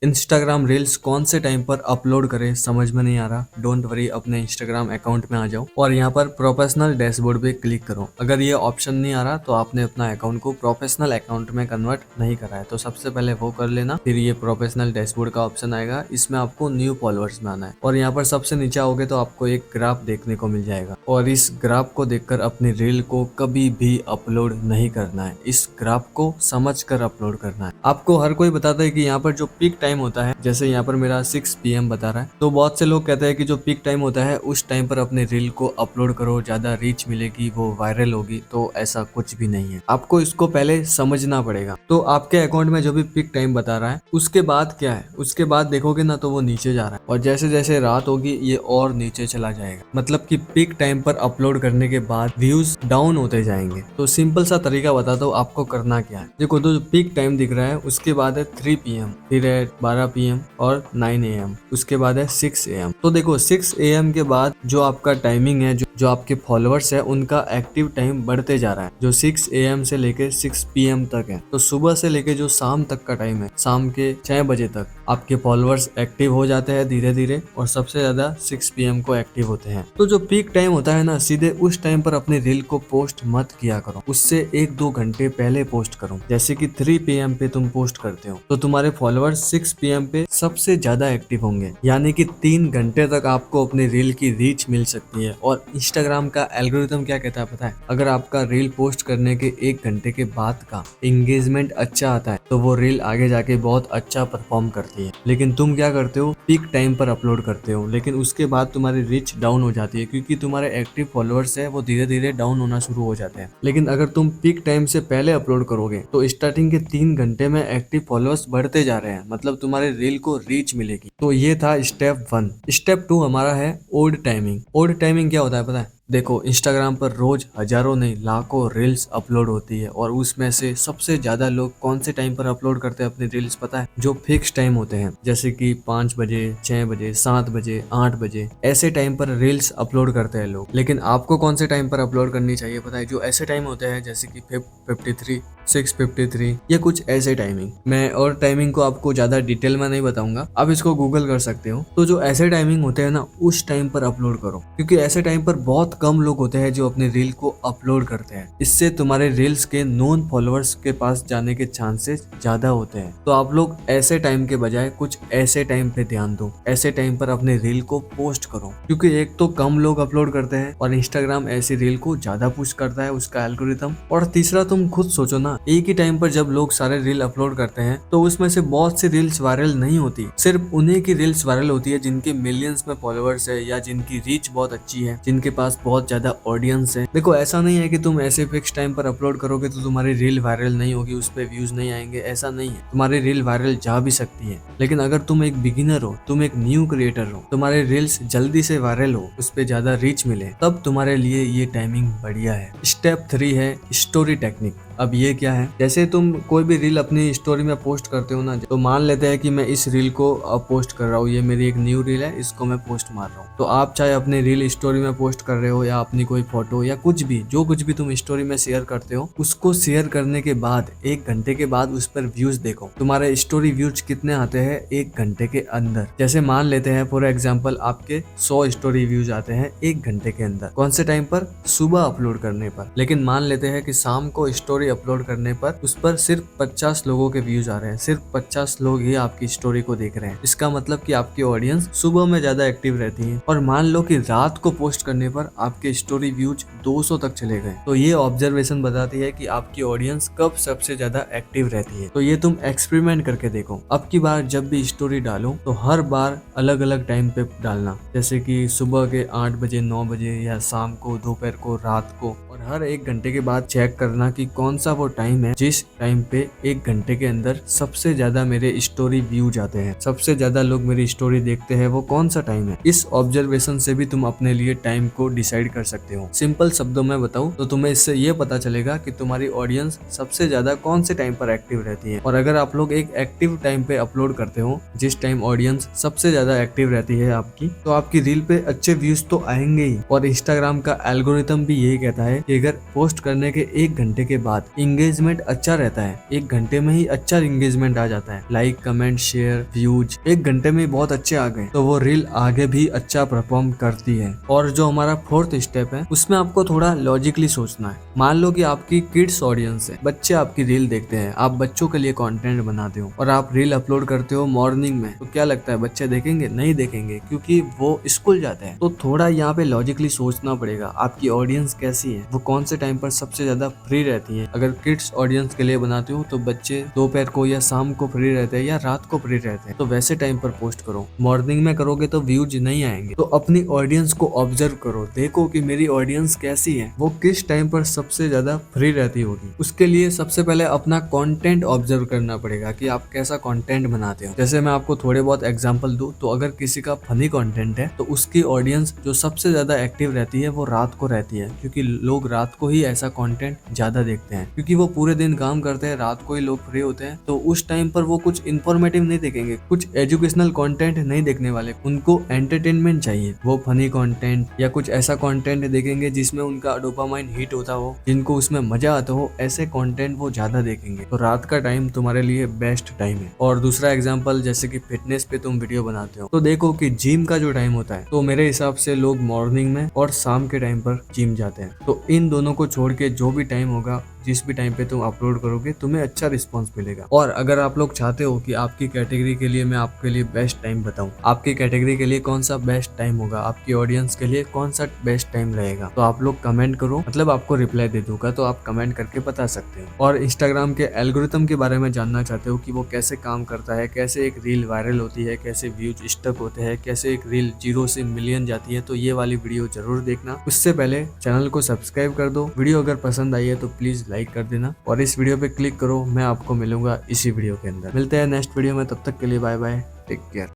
Instagram reels कौन से time पर अपलोड करें समझ में नहीं आ रहा। डोंट वरी, अपने इंस्टाग्राम अकाउंट में आ जाओ और यहाँ पर प्रोफेशनल डैशबोर्ड पे क्लिक करो। अगर ये ऑप्शन नहीं आ रहा तो आपने अपना अकाउंट को प्रोफेशनल अकाउंट में कन्वर्ट नहीं करा है, तो सबसे पहले वो कर लेना। फिर ये प्रोफेशनल डैशबोर्ड का ऑप्शन आएगा, इसमें आपको न्यू फॉलोअर्स में आना है और यहाँ पर सबसे नीचे आओगे तो आपको एक ग्राफ देखने को मिल जाएगा और इस ग्राफ को देखकर अपनी रील को कभी भी अपलोड नहीं करना है। इस ग्राफ को समझ कर अपलोड करना है। आपको हर कोई बताता है कि यहाँ पर जो पीक टाइम होता है, जैसे यहाँ पर मेरा 6 PM बता रहा है, तो बहुत से लोग कहते हैं कि जो पीक टाइम होता है उस टाइम पर अपने रील को अपलोड करो, ज्यादा रीच मिलेगी, वो वायरल होगी। तो ऐसा कुछ भी नहीं है, आपको इसको पहले समझना पड़ेगा। तो आपके अकाउंट में जो भी पीक टाइम बता रहा है उसके बाद क्या है, उसके बाद देखोगे ना तो वो नीचे जा रहा है और जैसे जैसे रात होगी ये और नीचे चला जाएगा। मतलब कि पीक टाइम पर अपलोड करने के बाद व्यूज डाउन होते जाएंगे। तो सिंपल सा तरीका बताता हूँ आपको करना क्या है। देखो, तो जो पीक टाइम दिख रहा है उसके बाद है 3 PM, फिर है 12 PM और 9 AM, उसके बाद है 6 AM। तो देखो 6 AM के बाद जो आपका टाइमिंग है, जो आपके फॉलोअर्स है उनका एक्टिव टाइम बढ़ते जा रहा है, जो 6 AM से लेके 6 PM तक है। तो सुबह से लेके जो शाम तक का टाइम है, शाम के 6 बजे तक आपके फॉलोअर्स एक्टिव हो जाते हैं धीरे धीरे और सबसे ज्यादा 6 PM को एक्टिव होते हैं। तो जो पीक टाइम होता है ना, सीधे उस टाइम पर अपनी रील को पोस्ट मत किया करो, उससे 1-2 घंटे पहले पोस्ट करो। जैसे कि 3 PM पे तुम पोस्ट करते हो तो तुम्हारे फॉलोअर्स 6 PM पे सबसे ज्यादा एक्टिव होंगे, यानी कि 3 घंटे तक आपको अपनी रील की रीच मिल सकती है। और इंस्टाग्राम का एल्गोरिथम क्या कहता है पता है, अगर आपका रील पोस्ट करने के 1 घंटे के बाद का एंगेजमेंट अच्छा आता है तो वो रील आगे जाके बहुत अच्छा परफॉर्म करती है। लेकिन तुम क्या करते हो, पीक टाइम पर अपलोड करते हो, लेकिन उसके बाद तुम्हारी रीच डाउन हो जाती है क्योंकि तुम्हारे एक्टिव फॉलोअर्स है वो धीरे धीरे डाउन होना शुरू हो जाते हैं। लेकिन अगर तुम पीक टाइम से पहले अपलोड करोगे तो स्टार्टिंग के 3 घंटे में एक्टिव फॉलोअर्स बढ़ते जा रहे हैं, मतलब तुम्हारे रील को रीच मिलेगी। तो ये था स्टेप 1। स्टेप 2 हमारा है ओड टाइमिंग। ओड टाइमिंग क्या होता है पता है? देखो, इंस्टाग्राम पर रोज हजारों नहीं लाखों रील्स अपलोड होती है और उसमें से सबसे ज्यादा लोग कौन से टाइम पर अपलोड करते हैं अपनी रील्स पता है? जो फिक्स टाइम होते हैं, जैसे कि 5 बजे, 6 बजे, 7 बजे, 8 बजे, ऐसे टाइम पर रील्स अपलोड करते हैं लोग। लेकिन आपको कौन से टाइम पर अपलोड करनी चाहिए पता है? जो ऐसे टाइम होते हैं जैसे कि 53, 6:53 या कुछ ऐसे टाइमिंग। मैं और टाइमिंग को आपको ज्यादा डिटेल में नहीं बताऊंगा, आप इसको गूगल कर सकते हो। तो जो ऐसे टाइमिंग होते हैं ना, उस टाइम पर अपलोड करो, क्योंकि ऐसे टाइम पर बहुत कम लोग होते हैं जो अपने रील को अपलोड करते हैं। इससे तुम्हारे रील्स के नॉन फॉलोअर्स के पास जाने के चांसेस ज्यादा होते हैं। तो आप लोग ऐसे टाइम के बजाय कुछ ऐसे टाइम पे ध्यान दो, ऐसे टाइम पर अपने रील को पोस्ट करो, क्योंकि एक तो कम लोग अपलोड करते हैं और इंस्टाग्राम ऐसी रील को ज्यादा पुश करता है, उसका एल्गोरिथम। और तीसरा, तुम खुद सोचो ना, एक ही टाइम पर जब लोग सारे रील अपलोड करते हैं तो उसमें से बहुत सी रील्स वायरल नहीं होती, सिर्फ उन्हीं की रील्स वायरल होती है जिनके मिलियंस में फॉलोअर्स है या जिनकी रीच बहुत अच्छी है, जिनके पास बहुत ज्यादा ऑडियंस है। देखो, ऐसा नहीं है कि तुम ऐसे फिक्स टाइम पर अपलोड करोगे तो तुम्हारी रील वायरल नहीं होगी, उस पर व्यूज नहीं आएंगे, ऐसा नहीं है। तुम्हारी रील वायरल जा भी सकती है, लेकिन अगर तुम एक बिगिनर हो, तुम एक न्यू क्रिएटर हो, तुम्हारे रील्स जल्दी से वायरल हो, उस पर ज्यादा रीच मिले, तब तुम्हारे लिए ये टाइमिंग बढ़िया है। स्टेप 3 है स्टोरी टेक्निक। अब ये क्या है, जैसे तुम कोई भी रील अपनी स्टोरी में पोस्ट करते हो ना, तो मान लेते हैं कि मैं इस रील को अब पोस्ट कर रहा हूँ, ये मेरी एक न्यू रील है, इसको मैं पोस्ट मार रहा हूँ। तो आप चाहे अपनी रील स्टोरी में पोस्ट कर रहे हो या अपनी कोई फोटो या कुछ भी, जो कुछ भी तुम स्टोरी में शेयर करते हो, उसको शेयर करने के बाद 1 घंटे के बाद उस पर व्यूज देखो, तुम्हारे स्टोरी व्यूज कितने आते हैं 1 घंटे के अंदर। जैसे मान लेते हैं फॉर एग्जाम्पल आपके 100 स्टोरी व्यूज आते हैं 1 घंटे के अंदर। कौन से टाइम पर? सुबह अपलोड करने पर। लेकिन मान लेते हैं कि शाम को स्टोरी अपलोड करने पर उस पर सिर्फ 50 लोगों के व्यूज आ रहे हैं, सिर्फ 50 लोग ही आपकी स्टोरी को देख रहे हैं। इसका मतलब कि आपकी ऑडियंस सुबह में ज्यादा एक्टिव रहती है। और मान लो कि रात को पोस्ट करने पर आपके स्टोरी व्यूज 200 तक चले गए, तो ये ऑब्जर्वेशन बताती है कि आपकी ऑडियंस कब सबसे ज्यादा एक्टिव रहती है। तो ये तुम एक्सपेरिमेंट करके देखो। अब की बार जब भी स्टोरी डालो तो हर बार अलग अलग टाइम पे डालना, जैसे कि सुबह के 8 बजे, 9 बजे या शाम को, दोपहर को, रात को। और हर 1 घंटे के बाद चेक करना कि कौन सा वो टाइम है जिस टाइम पे 1 घंटे के अंदर सबसे ज्यादा मेरे स्टोरी व्यू जाते हैं, सबसे ज्यादा लोग मेरी स्टोरी देखते हैं, वो कौन सा टाइम है। इस ऑब्जर्वेशन से भी तुम अपने लिए टाइम को डिसाइड कर सकते हो। सिंपल शब्दों में बताऊं तो तुम्हें इससे ये पता चलेगा कि तुम्हारी ऑडियंस सबसे ज्यादा कौन से टाइम पर एक्टिव रहती है। और अगर आप लोग एक एक्टिव टाइम पे अपलोड करते हो, जिस टाइम ऑडियंस सबसे ज्यादा एक्टिव रहती है आपकी, तो आपकी रील पे अच्छे व्यूज तो आएंगे ही। और इंस्टाग्राम का एल्गोरिथम भी यही कहता है कि अगर पोस्ट करने के 1 घंटे के बाद इंगेजमेंट अच्छा रहता है, 1 घंटे में ही अच्छा इंगेजमेंट आ जाता है, लाइक कमेंट शेयर व्यूज 1 घंटे में बहुत अच्छे आ गए, तो वो रील आगे भी अच्छा परफॉर्म करती है। और जो हमारा 4th स्टेप है उसमें आपको थोड़ा लॉजिकली सोचना है। मान लो कि आपकी किड्स ऑडियंस है, बच्चे आपकी रील देखते हैं, आप बच्चों के लिए कंटेंट बनाते हो और आप रील अपलोड करते हो मॉर्निंग में, तो क्या लगता है बच्चे देखेंगे? नहीं देखेंगे, क्योंकि वो स्कूल जाते हैं। तो थोड़ा यहाँ पे लॉजिकली सोचना पड़ेगा, आपकी ऑडियंस कैसी है, वो कौन से टाइम पर सबसे ज्यादा फ्री रहती है। अगर किड्स ऑडियंस के लिए बनाते हो तो बच्चे दोपहर को या शाम को फ्री रहते हैं या रात को फ्री रहते हैं, तो वैसे टाइम पर पोस्ट करो। मॉर्निंग में करोगे तो व्यूज नहीं आएंगे। तो अपनी ऑडियंस को ऑब्जर्व करो, देखो कि मेरी ऑडियंस कैसी है, वो किस टाइम पर सबसे ज्यादा फ्री रहती होगी। उसके लिए सबसे पहले अपना कंटेंट ऑब्जर्व करना पड़ेगा कि आप कैसा कंटेंट बनाते हो। जैसे मैं आपको थोड़े बहुत एग्जांपल दूं तो अगर किसी का फनी कंटेंट है तो उसकी ऑडियंस जो सबसे ज्यादा एक्टिव रहती है वो रात को रहती है, क्योंकि लोग रात को ही ऐसा कंटेंट ज्यादा देखते हैं, क्योंकि वो पूरे दिन काम करते हैं, रात को ही लोग फ्री होते हैं। तो उस टाइम पर वो कुछ इन्फॉर्मेटिव नहीं देखेंगे, कुछ एजुकेशनल कंटेंट नहीं देखने वाले, उनको एंटरटेनमेंट चाहिए। वो फनी कंटेंट या कुछ ऐसा कंटेंट देखेंगे जिसमें उनका डोपामाइन हिट होता हो, जिनको उसमें मजा आता हो, ऐसे कंटेंट वो ज्यादा देखेंगे। तो रात का टाइम तुम्हारे लिए बेस्ट टाइम है। और दूसरा एग्जांपल, जैसे कि फिटनेस पे तुम वीडियो बनाते हो तो देखो कि जिम का जो टाइम होता है, तो मेरे हिसाब से लोग मॉर्निंग में और शाम के टाइम पर जिम जाते हैं। तो इन दोनों को छोड़ के जो भी टाइम होगा, जिस भी टाइम पे तुम अपलोड करोगे, तुम्हें अच्छा रिस्पांस मिलेगा। और अगर आप लोग चाहते हो कि आपकी कैटेगरी के लिए मैं आपके लिए बेस्ट टाइम बताऊं, आपकी कैटेगरी के लिए कौन सा बेस्ट टाइम होगा, आपकी ऑडियंस के लिए कौन सा बेस्ट टाइम रहेगा, तो आप लोग कमेंट करो, मतलब आपको रिप्लाई दे दूंगा, तो आप कमेंट करके बता सकते हो। और इंस्टाग्राम के एल्गोरिथम के बारे में जानना चाहते हो कि वो कैसे काम करता है, कैसे एक रील वायरल होती है, कैसे व्यूज स्टक होते हैं, कैसे एक रील 0 से मिलियन जाती है, तो ये वाली वीडियो जरूर देखना। उससे पहले चैनल को सब्सक्राइब कर दो। वीडियो अगर पसंद आई है तो प्लीज लाइक कर देना और इस वीडियो पे क्लिक करो। मैं आपको मिलूंगा इसी वीडियो के अंदर। मिलते हैं नेक्स्ट वीडियो में, तब तक के लिए बाय बाय, टेक केयर।